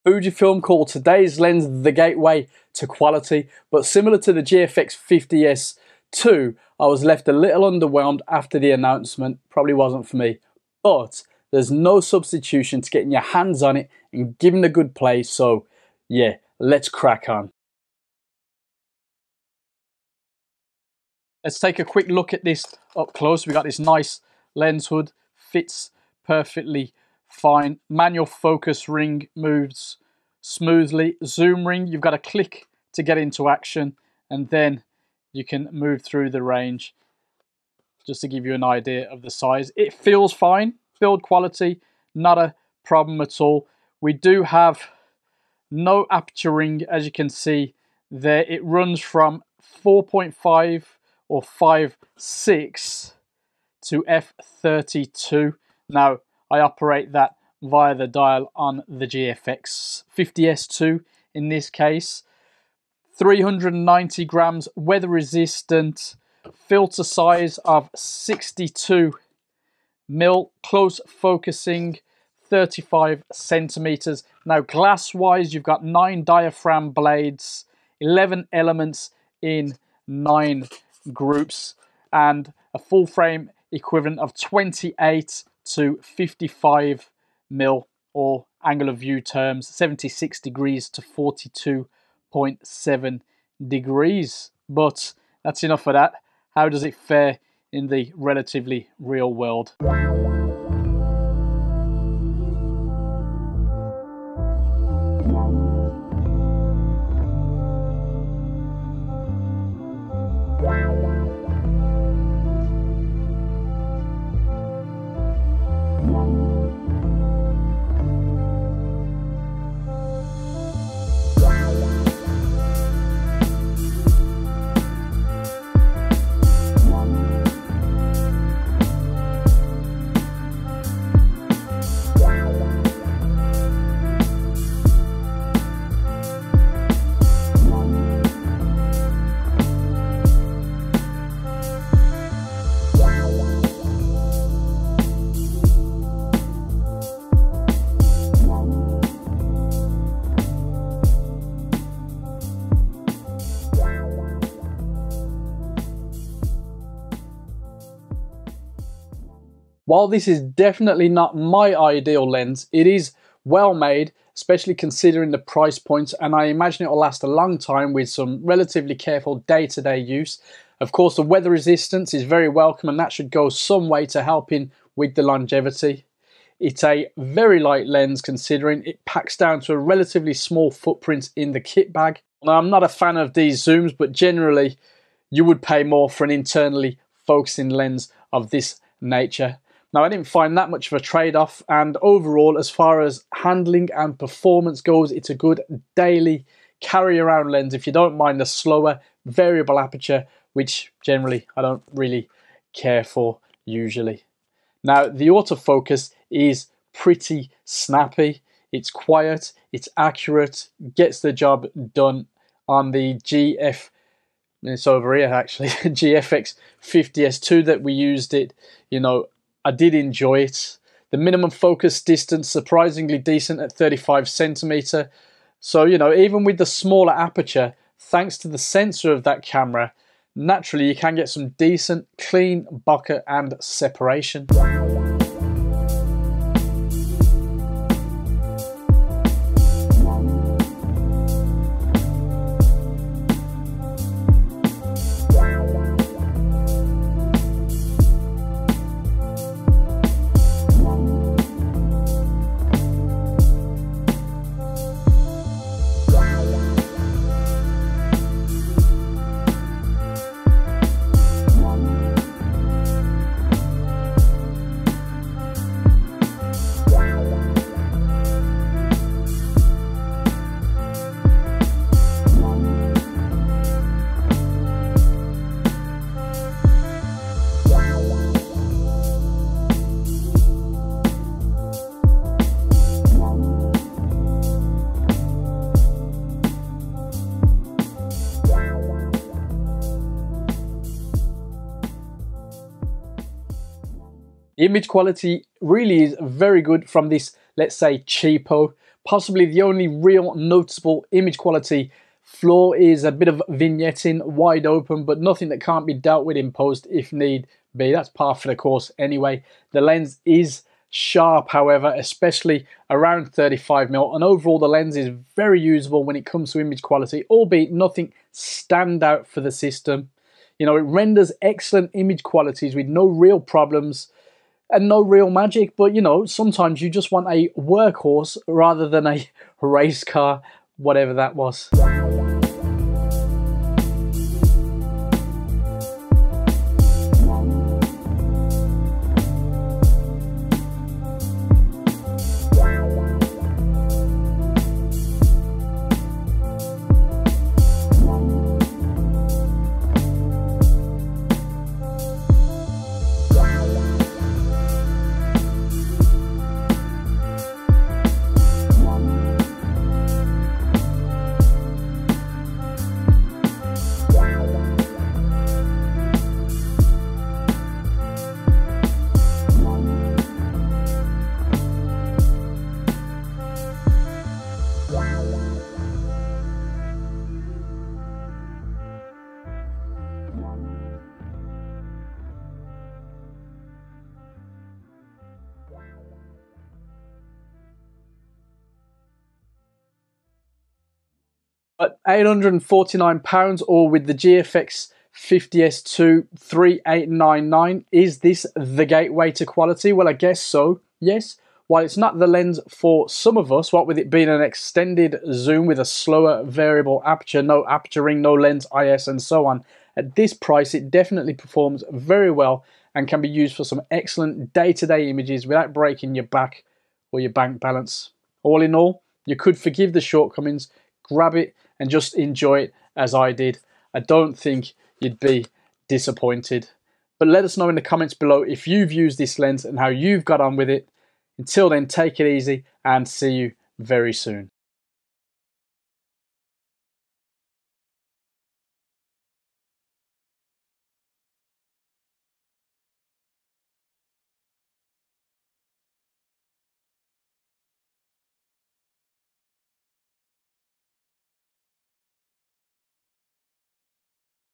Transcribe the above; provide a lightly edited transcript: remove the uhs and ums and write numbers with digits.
Fujifilm called today's lens the gateway to quality, but similar to the GFX 50S2, I was left a little underwhelmed after the announcement. Probably wasn't for me, but there's no substitution to getting your hands on it and giving a good play, so yeah, let's crack on. Let's take a quick look at this up close. We got this nice lens hood, fits perfectly fine. Manual focus ring moves smoothly. Zoom ring, you've got to click to get into action, and then you can move through the range. Just to give you an idea of the size, it feels fine. Build quality, not a problem at all. We do have no aperture ring, as you can see there. It runs from 4.5 or 5.6 to f32. Now, I operate that via the dial on the GFX 50S2 in this case. 390 grams, weather resistant, filter size of 62 mil, close focusing 35 centimeters. Now, glass wise, you've got 9 diaphragm blades, 11 elements in 9 groups, and a full frame equivalent of 28 to 55 mil, or angle of view terms, 76 degrees to 42.7 degrees. But that's enough of that. How does it fare in the relatively real world? While this is definitely not my ideal lens, it is well made, especially considering the price points, and I imagine it will last a long time with some relatively careful day-to-day use. Of course, the weather resistance is very welcome, and that should go some way to helping with the longevity. It's a very light lens considering it packs down to a relatively small footprint in the kit bag. Now, I'm not a fan of these zooms, but generally you would pay more for an internally focusing lens of this nature. Now, I didn't find that much of a trade-off, and overall, as far as handling and performance goes, it's a good daily carry-around lens if you don't mind a slower variable aperture, which generally I don't really care for usually. Now, the autofocus is pretty snappy. It's quiet, it's accurate, gets the job done. On the GF, it's over here actually, GFX 50S2 that we used it, you know, I did enjoy it. The minimum focus distance surprisingly decent at 35 centimeter. So, you know, even with the smaller aperture, thanks to the sensor of that camera, naturally you can get some decent clean bokeh and separation. The image quality really is very good from this, let's say, cheapo, Possibly the only real noticeable image quality flaw is a bit of vignetting, wide open, but nothing that can't be dealt with in post if need be. That's par for the course anyway. The lens is sharp, however, especially around 35mm, and overall the lens is very usable when it comes to image quality, albeit nothing stand out for the system. You know, it renders excellent image qualities with no real problems and no real magic, but you know, sometimes you just want a workhorse rather than a race car, whatever that was. At £849, or with the GFX 50S2 3899, is this the gateway to quality? Well, I guess so, yes. While it's not the lens for some of us, what with it being an extended zoom with a slower variable aperture, no aperturing, no lens IS and so on, at this price it definitely performs very well and can be used for some excellent day-to-day images without breaking your back or your bank balance. All in all, you could forgive the shortcomings, grab it and just enjoy it as I did. I don't think you'd be disappointed. But let us know in the comments below if you've used this lens and how you've got on with it. Until then, take it easy and see you very soon.